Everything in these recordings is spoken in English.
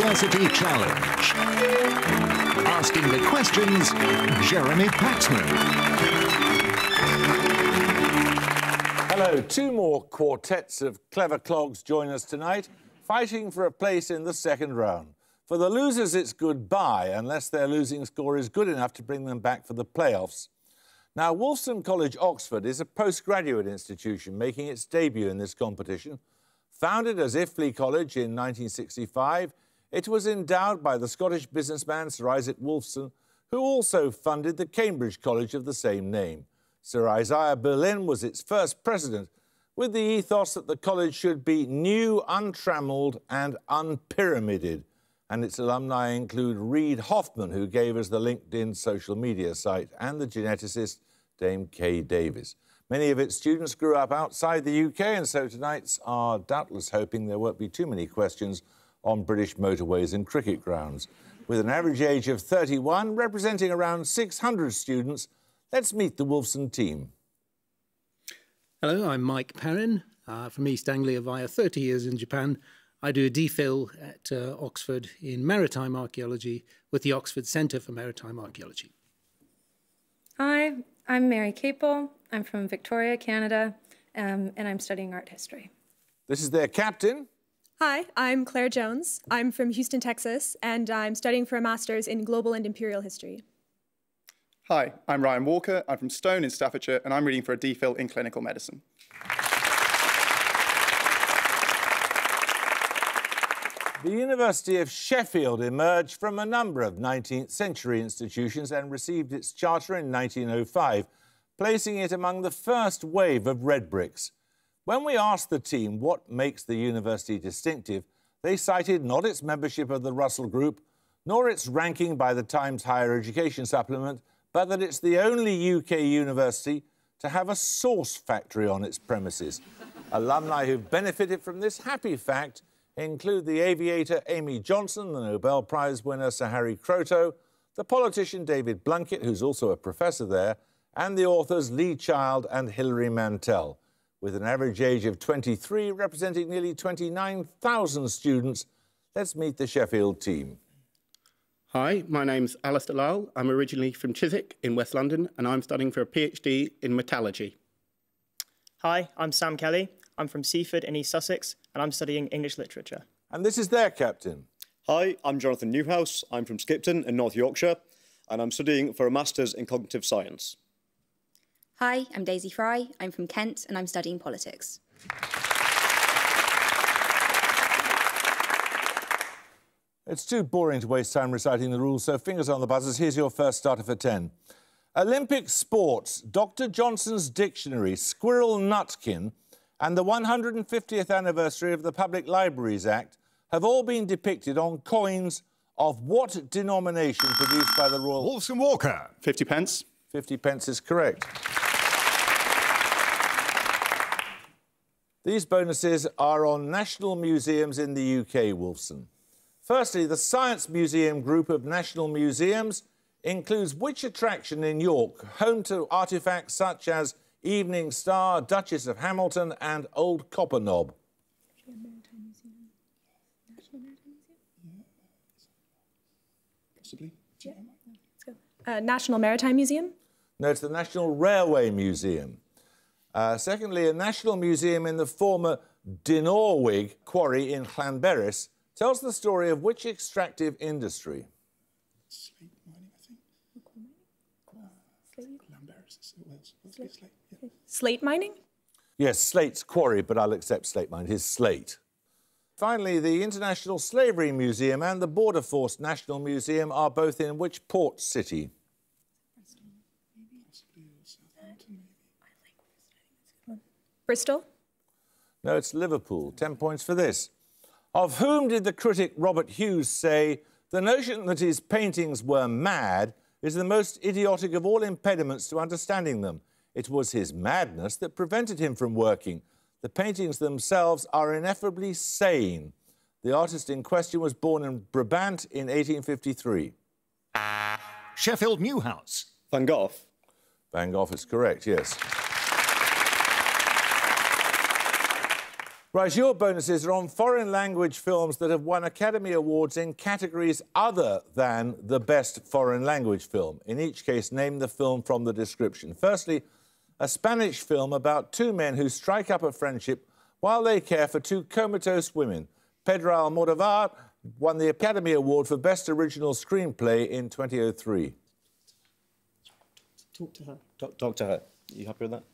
University Challenge. Asking the questions, Jeremy Paxman. Hello, two more quartets of clever clogs join us tonight, fighting for a place in the second round. For the losers, it's goodbye, unless their losing score is good enough to bring them back for the playoffs. Now, Wolfson College, Oxford, is a postgraduate institution making its debut in this competition. Founded as Iffley College in 1965, it was endowed by the Scottish businessman Sir Isaac Wolfson, who also funded the Cambridge College of the same name. Sir Isaiah Berlin was its first president, with the ethos that the college should be new, untrammelled and unpyramided. And its alumni include Reid Hoffman, who gave us the LinkedIn social media site, and the geneticist Dame Kay Davies. Many of its students grew up outside the UK, and so tonight's are doubtless hoping there won't be too many questions on British motorways and cricket grounds. With an average age of 31, representing around 600 students, let's meet the Wolfson team. Hello, I'm Mike Perrin from East Anglia via 30 years in Japan. I do a DPhil at Oxford in maritime archaeology with the Oxford Centre for Maritime Archaeology. Hi, I'm Mary Capel. I'm from Victoria, Canada, and I'm studying art history. This is their captain. Hi, I'm Claire Jones. I'm from Houston, Texas, and I'm studying for a master's in global and imperial history. Hi, I'm Ryan Walker. I'm from Stone in Staffordshire, and I'm reading for a DPhil in clinical medicine. The University of Sheffield emerged from a number of 19th century institutions and received its charter in 1905, placing it among the first wave of red bricks. When we asked the team what makes the university distinctive, they cited not its membership of the Russell Group, nor its ranking by the Times Higher Education Supplement, but that it's the only UK university to have a sauce factory on its premises. Alumni who've benefited from this happy fact include the aviator Amy Johnson, the Nobel Prize winner Sir Harry Kroto, the politician David Blunkett, who's also a professor there, and the authors Lee Child and Hilary Mantel. With an average age of 23, representing nearly 29,000 students, let's meet the Sheffield team. Hi, my name's Alistair Lyle. I'm originally from Chiswick in West London, and I'm studying for a PhD in metallurgy. Hi, I'm Sam Kelly. I'm from Seaford in East Sussex, and I'm studying English literature. And this is their captain. Hi, I'm Jonathan Newhouse. I'm from Skipton in North Yorkshire, and I'm studying for a Master's in Cognitive Science. Hi, I'm Daisy Fry. I'm from Kent, and I'm studying politics. It's too boring to waste time reciting the rules, so fingers on the buzzers. Here's your first starter for 10. Olympic sports, Dr. Johnson's Dictionary, Squirrel Nutkin, and the 150th anniversary of the Public Libraries Act have all been depicted on coins of what denomination produced by the Royal... Wolfson Walker. 50 pence. 50 pence is correct. These bonuses are on national museums in the UK, Wolfson. Firstly, the Science Museum group of national museums includes which attraction in York, home to artefacts such as Evening Star, Duchess of Hamilton and Old Copper Knob? Possibly. Yeah. Let's go. National Maritime Museum? No, it's the National Railway Museum. Secondly, a national museum in the former Dinorwig quarry in Llanberis tells the story of which extractive industry? Slate mining, I think. Slate? Yeah. Slate mining? Yes, Slate's quarry, but I'll accept slate mine. It is slate. Finally, the International Slavery Museum and the Border Force National Museum are both in which port city? Bristol? No, it's Liverpool. 10 points for this. Of whom did the critic Robert Hughes say, "The notion that his paintings were mad is the most idiotic of all impediments to understanding them. It was his madness that prevented him from working. The paintings themselves are ineffably sane." The artist in question was born in Brabant in 1853. Sheffield Newhouse. Van Gogh. Van Gogh is correct, yes. Right, your bonuses are on foreign language films that have won Academy Awards in categories other than the best foreign language film. In each case, name the film from the description. Firstly, a Spanish film about two men who strike up a friendship while they care for two comatose women. Pedro Almodovar won the Academy Award for Best Original Screenplay in 2003. Talk to her. Talk to her. You happy with that?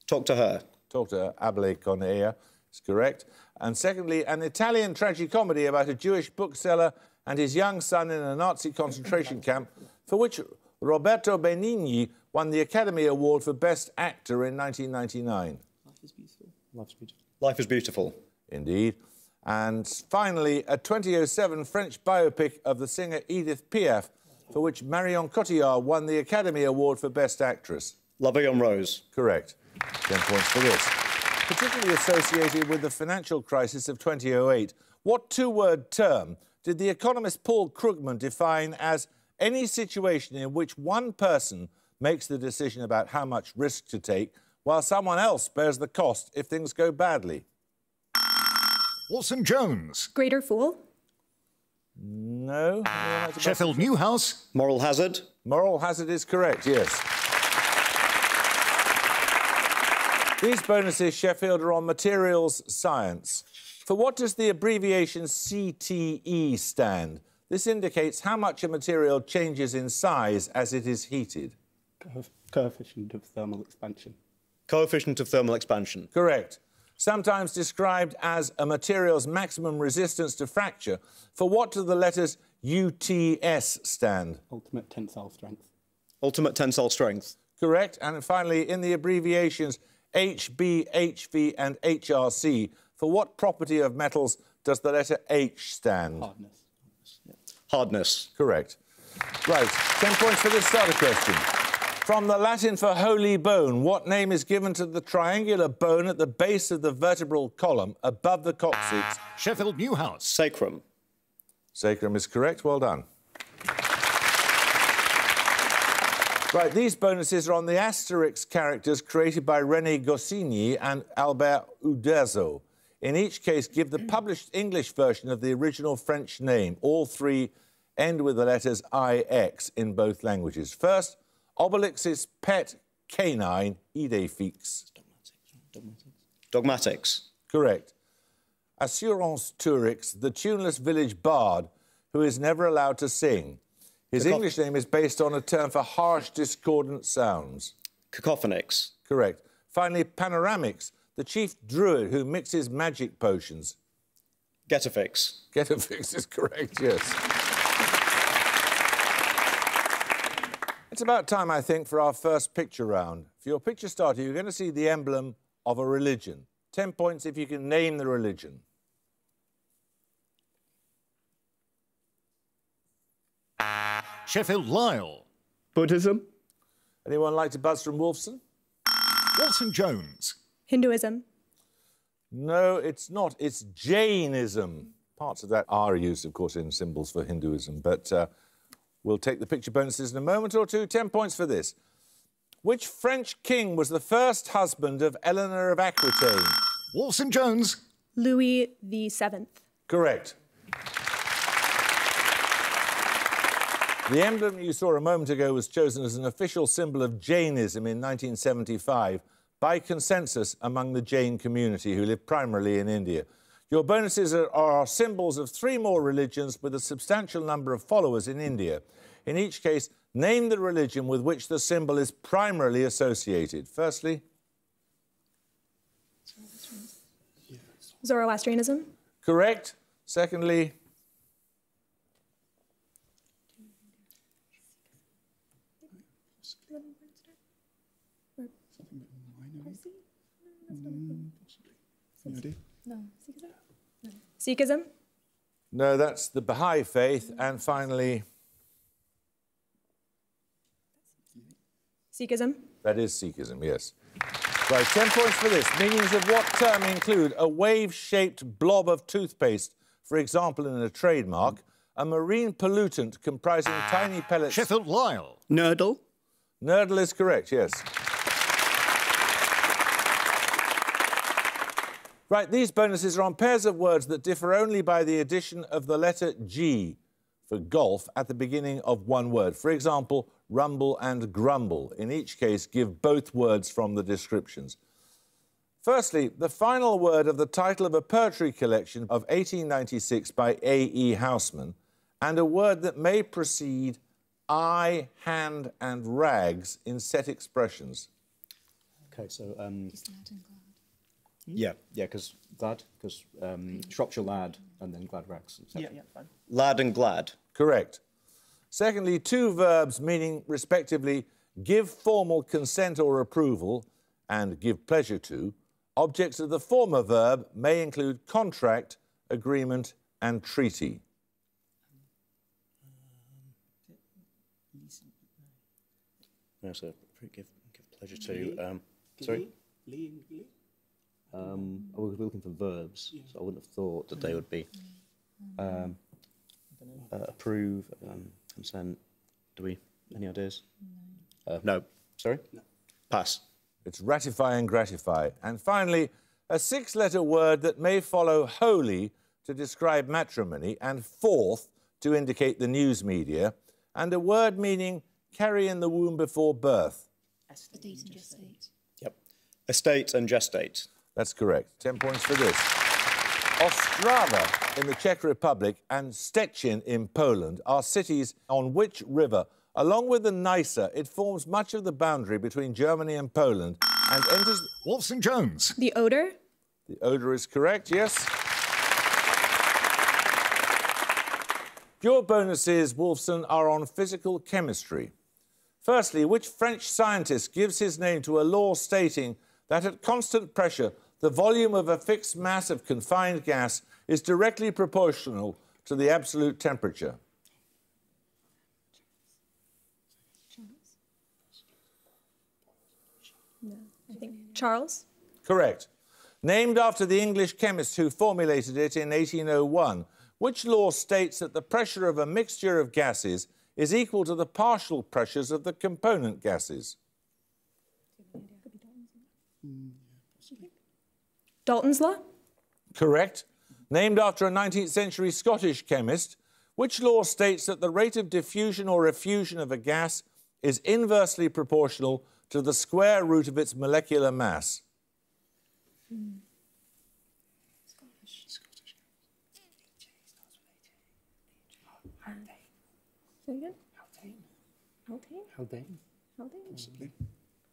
Talk to her. Talk to her. Hable con ella. Is correct. And secondly, an Italian tragicomedy about a Jewish bookseller and his young son in a Nazi concentration camp, for which Roberto Benigni won the Academy Award for Best Actor in 1999. Life is beautiful. Life's beautiful. Life is beautiful. Indeed. And finally, a 2007 French biopic of the singer Edith Piaf, for which Marion Cotillard won the Academy Award for Best Actress. La Vie en Rose. Correct. 10 points for this. Particularly associated with the financial crisis of 2008, what two-word term did the economist Paul Krugman define as any situation in which one person makes the decision about how much risk to take while someone else bears the cost if things go badly? Wolfson Jones. Greater fool? No. Sheffield Newhouse. Moral hazard. Moral hazard is correct, yes. These bonuses, Sheffield, are on materials science. For what does the abbreviation CTE stand? This indicates how much a material changes in size as it is heated. Coefficient of thermal expansion. Coefficient of thermal expansion. Correct. Sometimes described as a material's maximum resistance to fracture. For what do the letters UTS stand? Ultimate tensile strength. Ultimate tensile strength. Correct. And finally, in the abbreviations HB, HV and HRC, for what property of metals does the letter H stand? Hardness. Yeah. Hardness. Correct. Right, 10 points for this starter question. From the Latin for holy bone, what name is given to the triangular bone at the base of the vertebral column above the coccyx? Sheffield Newhouse. Sacrum. Sacrum is correct. Well done. Right, these bonuses are on the Asterix characters created by René Goscinny and Albert Uderzo. In each case, give the published English version of the original French name. All three end with the letters IX in both languages. First, Obelix's pet canine, Idéfix. Dogmatics. Correct. Assurance Tourix, the tuneless village bard who is never allowed to sing. His English name is based on a term for harsh, discordant sounds. Cacophonics. Correct. Finally, Panoramix, the chief druid who mixes magic potions. Getafix. Getafix is correct, yes. It's about time, I think, for our first picture round. For your picture starter, you're going to see the emblem of a religion. 10 points if you can name the religion. Sheffield Lyle. Buddhism. Anyone like to buzz from Wolfson? Wolfson Jones. Hinduism. No, it's not. It's Jainism. Parts of that are used, of course, in symbols for Hinduism, but we'll take the picture bonuses in a moment or two. 10 points for this. Which French king was the first husband of Eleanor of Aquitaine? Wolfson Jones. Louis VII. Correct. The emblem you saw a moment ago was chosen as an official symbol of Jainism in 1975 by consensus among the Jain community who live primarily in India. Your bonuses are symbols of 3 more religions with a substantial number of followers in India. In each case, name the religion with which the symbol is primarily associated. Firstly, Zoroastrianism. correct. Secondly, Sikhism. no, that's the Baha'i faith. And finally, Sikhism. that is Sikhism, yes. Right, 10 points for this. Meanings of what term include a wave-shaped blob of toothpaste, for example, in a trademark, a marine pollutant comprising tiny pellets... Sheffield Lyle. Nurdle. Nurdle is correct, yes. Right, these bonuses are on pairs of words that differ only by the addition of the letter G for golf at the beginning of one word. For example, rumble and grumble. In each case, give both words from the descriptions. Firstly, the final word of the title of a poetry collection of 1896 by A.E. Houseman, and a word that may precede eye, hand and rags in set expressions. OK, so... Yeah, because glad, because Shropshire lad and then glad rags. Yeah, fine. Lad and glad. Correct. Secondly, two verbs meaning, respectively, give formal consent or approval and give pleasure to. Objects of the former verb may include contract, agreement and treaty. No, so give pleasure to. Sorry? We're looking for verbs, so I wouldn't have thought that they would be approve, consent. Do we? Any ideas? No. Sorry? No. Pass. It's ratify and gratify. And finally, a six-letter word that may follow holy to describe matrimony and fourth to indicate the news media, and a word meaning carry in the womb before birth. Estate and gestate. Yep. Estate and gestate. That's correct. 10 points for this. Ostrava in the Czech Republic and Szczecin in Poland are cities on which river? Along with the Nysa, it forms much of the boundary between Germany and Poland and enters... Wolfson Jones. The Oder. The Oder is correct, yes. Your bonuses, Wolfson, are on physical chemistry. Firstly, which French scientist gives his name to a law stating that at constant pressure, the volume of a fixed mass of confined gas is directly proportional to the absolute temperature? No, I think Charles. Correct. Named after the English chemist who formulated it in 1801, which law states that the pressure of a mixture of gases is equal to the partial pressures of the component gases? Dalton's law. Correct. Named after a 19th century Scottish chemist, which law states that the rate of diffusion or effusion of a gas is inversely proportional to the square root of its molecular mass?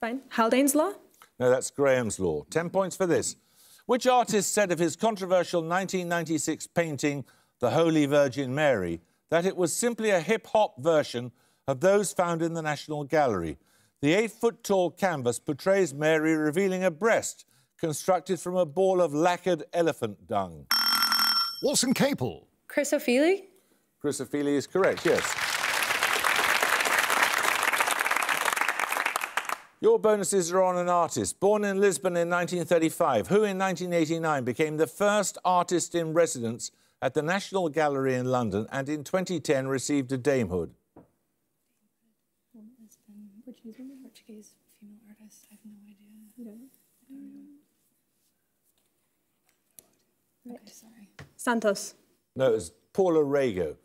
Fine. Haldane's law. No, that's Graham's law. 10 points for this. Which artist said of his controversial 1996 painting, The Holy Virgin Mary, that it was simply a hip-hop version of those found in the National Gallery? The 8-foot-tall canvas portrays Mary revealing a breast constructed from a ball of lacquered elephant dung. Wolfson Capel. Chris O'Feely? Chris O'Feely is correct, yes. Your bonuses are on an artist. Born in Lisbon in 1935, who in 1989 became the first artist in residence at the National Gallery in London and in 2010 received a damehood. Portuguese female artist. I have no idea. You don't? Right. Okay, sorry. Santos. No, it was Paula Rego.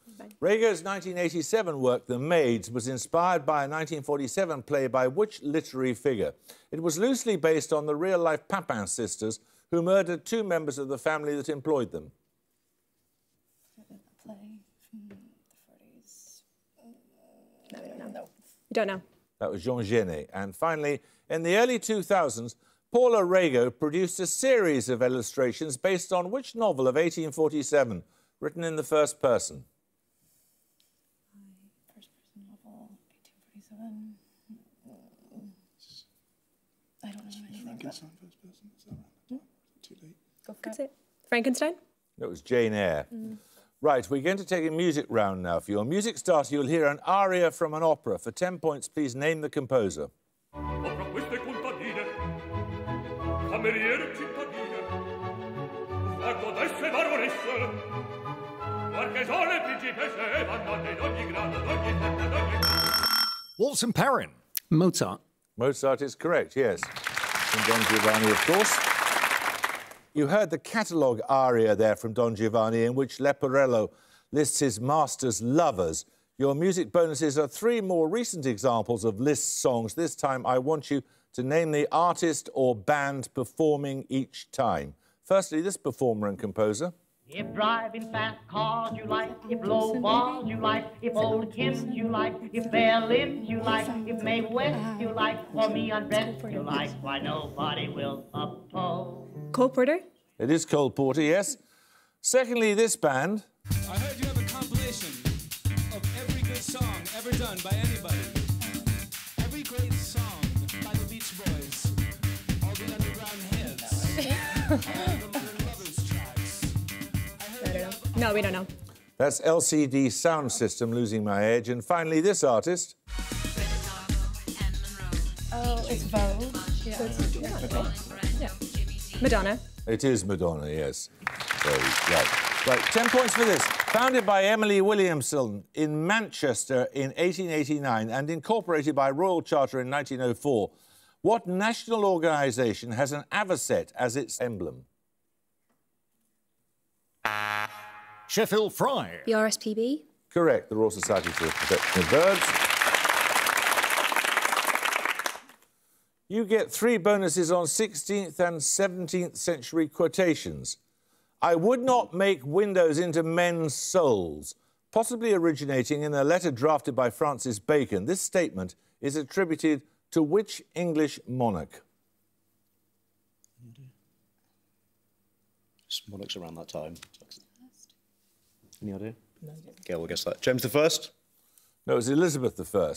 Rego's 1987 work, The Maids, was inspired by a 1947 play by which literary figure? It was loosely based on the real-life Papin sisters who murdered two members of the family that employed them. A play from the 40s. No, we don't know. No. You don't know. That was Jean Genet. And finally, in the early 2000s, Paula Rego produced a series of illustrations based on which novel of 1847, written in the first person? First-person novel, 1847. I don't know anything. Frankenstein, first person. Is that right? Too late. Go for That's it. it. Frankenstein? It was Jane Eyre. Right, we're going to take a music round now. For your music starter, you'll hear an aria from an opera. For 10 points, please name the composer. Wolfson Perrin. Mozart. Mozart is correct, yes. And Don Giovanni, of course. You heard the catalogue aria there from Don Giovanni, in which Leporello lists his master's lovers. Your music bonuses are 3 more recent examples of Liszt's songs. This time, I want you to name the artist or band performing each time. Firstly, this performer and composer. If driving fast cars you like, if low bars you like, if old hymns you like, if fair limbs you like, if Mae West you like, or me undressed you like, why nobody will oppose. Cole Porter? It is Cole Porter, yes. Secondly, this band. I heard you have a compilation of every good song ever done by anybody. Every great song by the Beach Boys. All the underground hits. No, we don't know. That's LCD Sound System, Losing My Edge. And finally, this artist. Oh, it's Vogue. Yeah. Madonna. It is Madonna, yes. Right, 10 points for this. Founded by Emily Williamson in Manchester in 1889 and incorporated by Royal Charter in 1904, what national organisation has an avocet as its emblem? Sheffield Fry. The RSPB? Correct, the Royal Society for the Protection of Birds. You get 3 bonuses on 16th and 17th century quotations. I would not make windows into men's souls, possibly originating in a letter drafted by Francis Bacon. This statement is attributed to which English monarch? Monarchs around that time. Any idea? No. Okay, we'll guess that. James I? No, it was Elizabeth I.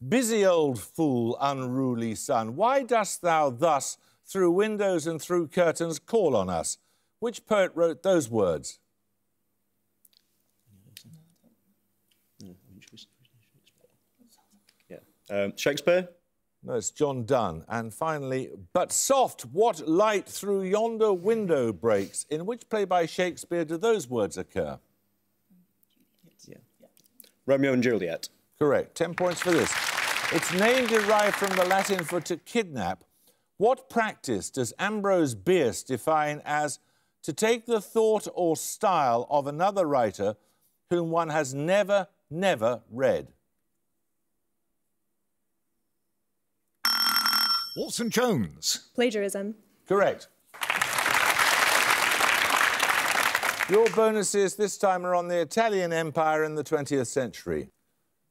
Busy old fool, unruly son, why dost thou thus, through windows and through curtains, call on us? Which poet wrote those words? Yeah. Shakespeare? No, it's John Donne. And finally, but soft, what light through yonder window breaks? In which play by Shakespeare do those words occur? Yeah. Romeo and Juliet. Correct. 10 points for this. Its name derived from the Latin for to kidnap. What practice does Ambrose Bierce define as to take the thought or style of another writer whom one has never read? Wolfson Jones. Plagiarism. Correct. Your bonuses this time are on the Italian Empire in the 20th century.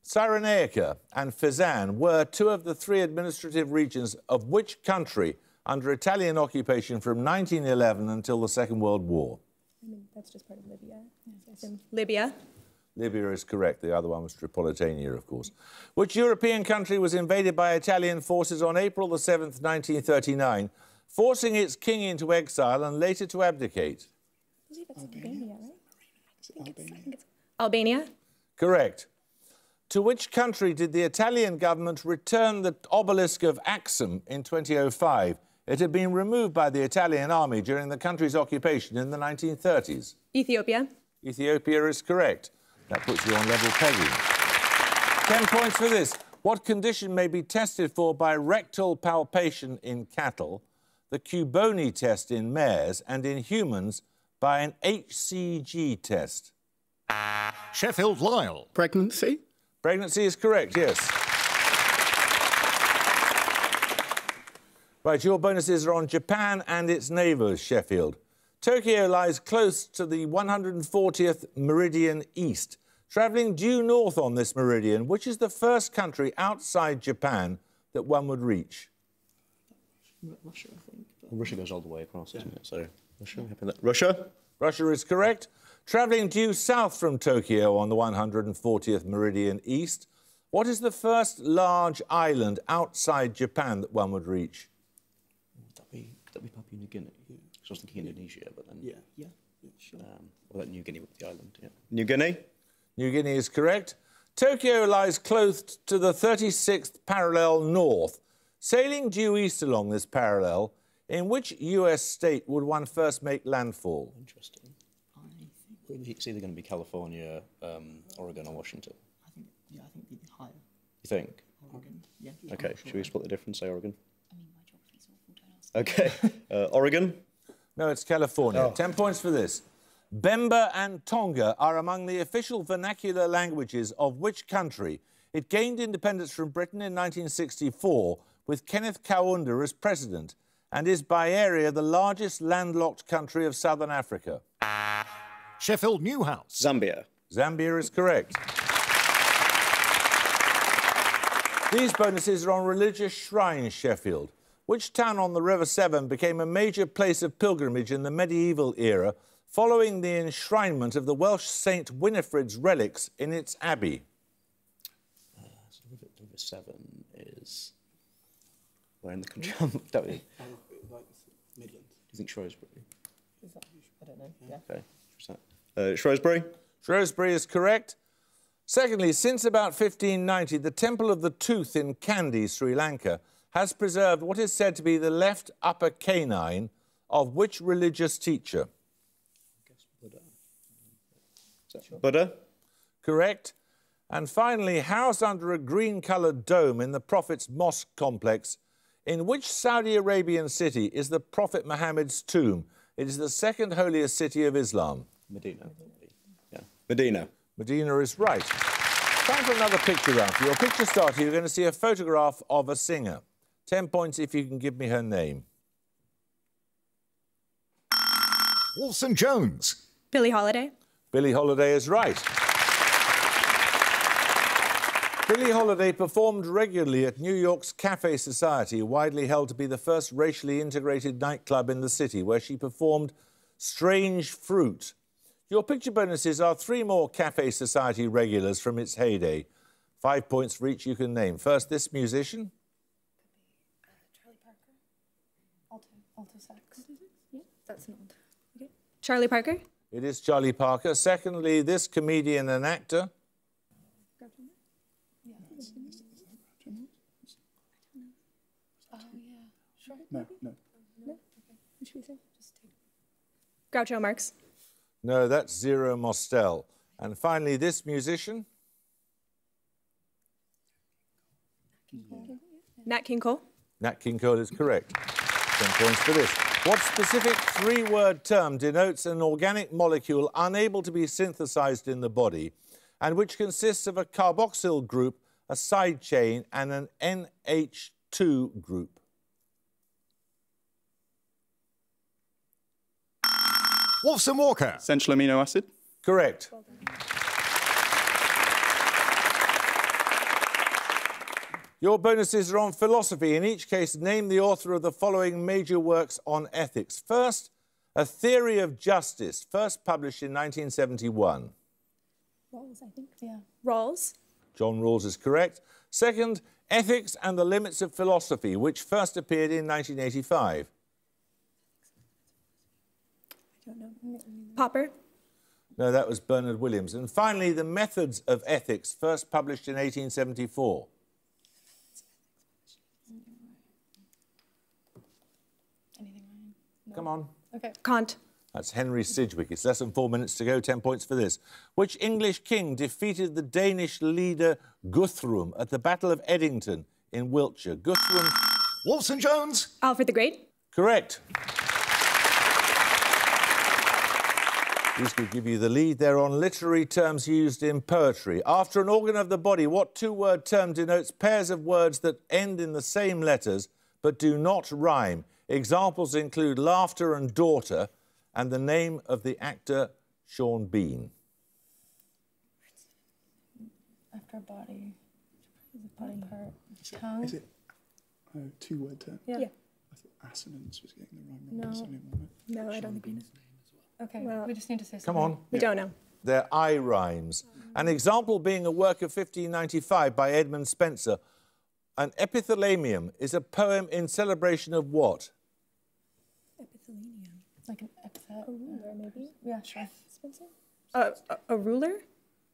Cyrenaica and Fezzan were 2 of the 3 administrative regions of which country under Italian occupation from 1911 until the Second World War? I mean, that's just part of Libya. Yes. Libya. Libya is correct. The other one was Tripolitania, of course. Which European country was invaded by Italian forces on April the 7th, 1939, forcing its king into exile and later to abdicate? I believe it's Albania, right? I think it's Albania. Correct. To which country did the Italian government return the obelisk of Axum in 2005? It had been removed by the Italian army during the country's occupation in the 1930s. Ethiopia. Ethiopia is correct. That puts you on level pegging. 10 points for this. What condition may be tested for by rectal palpation in cattle, the Cuboni test in mares, and in humans by an HCG test? Sheffield Lyle. Pregnancy? Pregnancy is correct, yes. Right, your bonuses are on Japan and its neighbours, Sheffield. Tokyo lies close to the 140th meridian east. Travelling due north on this meridian, which is the first country outside Japan that one would reach? Russia, I think. Well, Russia goes all the way across, isn't it? So, Russia? Russia is correct. Travelling due south from Tokyo on the 140th meridian east, what is the first large island outside Japan that one would reach? That'd be Papua New Guinea. I was thinking Indonesia, but then... Yeah, sure. Well, New Guinea with the island, yeah. New Guinea? New Guinea is correct. Tokyo lies close to the 36th parallel north. Sailing due east along this parallel, in which US state would one first make landfall? Interesting. I think it's either going to be California, Oregon or Washington. I think it'd be higher. You think? Oregon, yeah. OK, should we split the difference, say Oregon? I mean, my geography's awful, don't ask. OK. Oregon? No, it's California. 10 points for this. Bemba and Tonga are among the official vernacular languages of which country? It gained independence from Britain in 1964 with Kenneth Kaunda as president and is by area the largest landlocked country of southern Africa. Sheffield Newhouse. Zambia. Zambia is correct. These bonuses are on religious shrines, Sheffield. Which town on the River Severn became a major place of pilgrimage in the medieval era following the enshrinement of the Welsh Saint Winifred's relics in its abbey? River Severn is... Where in the country? Don't we? Do you think Shrewsbury? I don't know. Yeah. Okay. Shrewsbury? Shrewsbury is correct. Secondly, since about 1590, the Temple of the Tooth in Kandy, Sri Lanka, has preserved what is said to be the left upper canine of which religious teacher? Buddha? Correct. And finally, housed under a green-coloured dome in the Prophet's Mosque complex, in which Saudi Arabian city is the Prophet Muhammad's tomb? It is the second holiest city of Islam. Medina. Yeah. Medina. Medina is right. Time for another picture round. For your picture starter, you're going to see a photograph of a singer. 10 points if you can give me her name. Wolfson Jones. Billie Holiday. Billie Holiday is right. Billie Holiday performed regularly at New York's Cafe Society, widely held to be the first racially integrated nightclub in the city, where she performed Strange Fruit. Your picture bonuses are 3 more Cafe Society regulars from its heyday. 5 points for each you can name. First, this musician. Charlie Parker. Alto sax. Yeah, that's an old. Okay. Charlie Parker. It is Charlie Parker. Secondly, this comedian and actor. No. Groucho Marx. No, that's Zero Mostel. And finally, this musician. Nat King Cole. Nat King Cole is correct. 10 points for this. What specific 3-word term denotes an organic molecule unable to be synthesized in the body and which consists of a carboxyl group, a side chain, and an NH2 group? Wolfson Walker. Essential amino acid. Correct. Your bonuses are on philosophy. In each case, name the author of the following major works on ethics. First, A Theory of Justice, first published in 1971. Rawls, I think. Yeah. Rawls. John Rawls is correct. Second, Ethics and the Limits of Philosophy, which first appeared in 1985. I don't know. Popper. No, that was Bernard Williams. And finally, The Methods of Ethics, first published in 1874. Come on. Okay. Kant. That's Henry Sidgwick. It's less than 4 minutes to go. 10 points for this. Which English king defeated the Danish leader Guthrum at the Battle of Edington in Wiltshire? Guthrum. Wolfson Jones. Alfred the Great. Correct. These could give you the lead. They're on literary terms used in poetry. After an organ of the body, what 2-word term denotes pairs of words that end in the same letters but do not rhyme? Examples include laughter and daughter, and the name of the actor Sean Bean. After body. Body part. Tongue. Is it a 2-word term? Yeah. I thought assonance was getting the rhyme wrong. No, I don't think we know. Okay, well, we just need to say something. Come on. We don't know. They're I rhymes. An example being a work of 1595 by Edmund Spenser. An epithalamium is a poem in celebration of what? Epithalamium. Like an epithet. A ruler, maybe? Yeah, sure. Spencer? A ruler?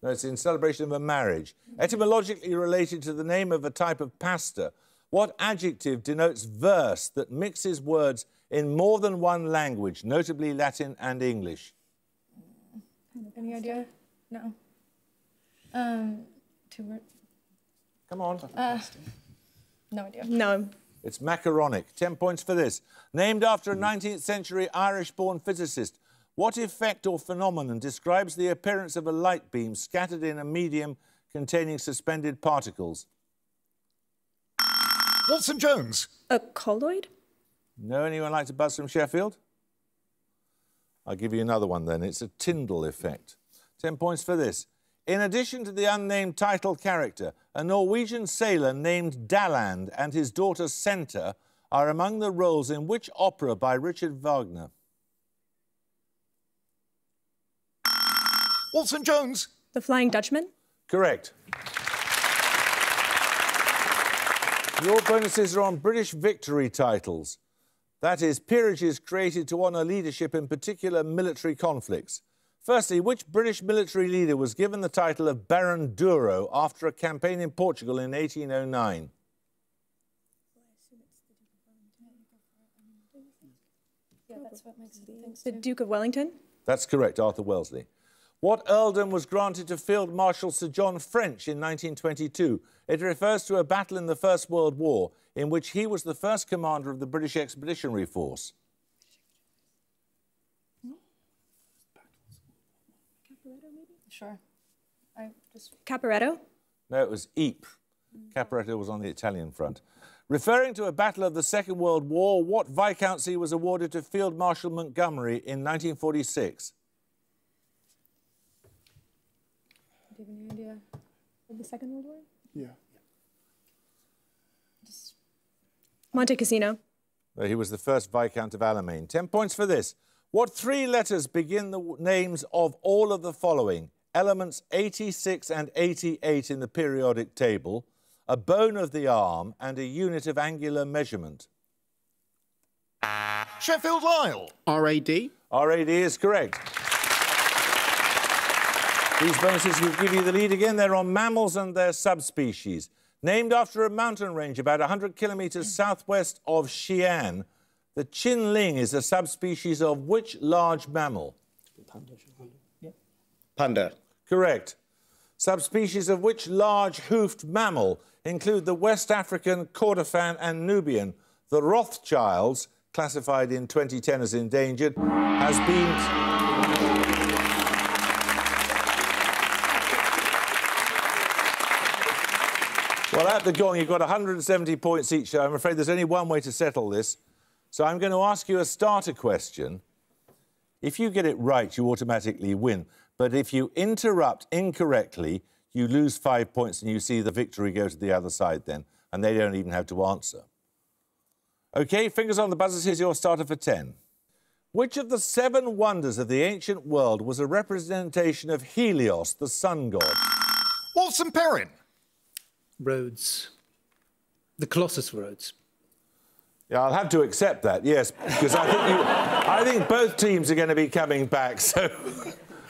No, it's in celebration of a marriage. Etymologically related to the name of a type of pasta. What adjective denotes verse that mixes words in more than one language, notably Latin and English? Any idea? No. 2 words. Come on. No idea. No. It's macaronic. 10 points for this. Named after a 19th century Irish-born physicist, what effect or phenomenon describes the appearance of a light beam scattered in a medium containing suspended particles? Wolfson Jones. A colloid? No, anyone like to buzz from Sheffield? I'll give you another one then. It's a Tyndall effect. 10 points for this. In addition to the unnamed title character, a Norwegian sailor named Dalland and his daughter Senta are among the roles in which opera by Richard Wagner? Wolfson Jones. The Flying Dutchman? Correct. Your bonuses are on British victory titles. That is, peerages created to honour leadership in particular military conflicts. Firstly, which British military leader was given the title of Baron Douro after a campaign in Portugal in 1809? Yeah, that's what makes it think The Duke of Wellington? That's correct, Arthur Wellesley. What earldom was granted to Field Marshal Sir John French in 1922? It refers to a battle in the First World War in which he was the first commander of the British Expeditionary Force. Sure. Caporetto? No, it was Ypres. Caporetto was on the Italian front. Referring to a battle of the Second World War, what viscountcy was awarded to Field Marshal Montgomery in 1946? Do you have any idea of the Second World War? Yeah. Monte Cassino. He was the first Viscount of Alamein. 10 points for this. What three letters begin the names of all of the following? Elements 86 and 88 in the periodic table, a bone of the arm and a unit of angular measurement. Sheffield Lyle. RAD. RAD is correct. These bonuses will give you the lead again. They're on mammals and their subspecies. Named after a mountain range about 100 kilometres southwest of Xi'an, the Qinling is a subspecies of which large mammal? Panda. Correct. Subspecies of which large hoofed mammal include the West African, Kordofan and Nubian? The Rothschilds, classified in 2010 as endangered, has been... Well, at the gong, you've got 170 points each. I'm afraid there's only one way to settle this. So I'm going to ask you a starter question. If you get it right, you automatically win. But if you interrupt incorrectly, you lose 5 points and you see the victory go to the other side then, and they don't even have to answer. OK, fingers on the buzzers. Here's your starter for 10. Which of the 7 wonders of the ancient world was a representation of Helios, the sun god? Wolfson Perrin. Rhodes. The Colossus Rhodes. Yeah, I'll have to accept that, yes, because I think both teams are going to be coming back. So,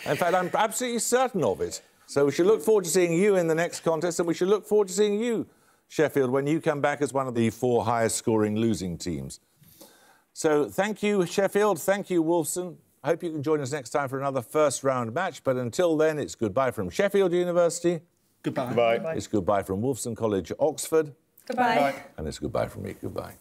in fact, I'm absolutely certain of it. So we should look forward to seeing you in the next contest, and we should look forward to seeing you, Sheffield, when you come back as one of the 4 highest-scoring losing teams. So thank you, Sheffield. Thank you, Wolfson. I hope you can join us next time for another first-round match. But until then, it's goodbye from Sheffield University. Goodbye. Goodbye. It's goodbye from Wolfson College, Oxford. Goodbye. And it's goodbye from me. Goodbye.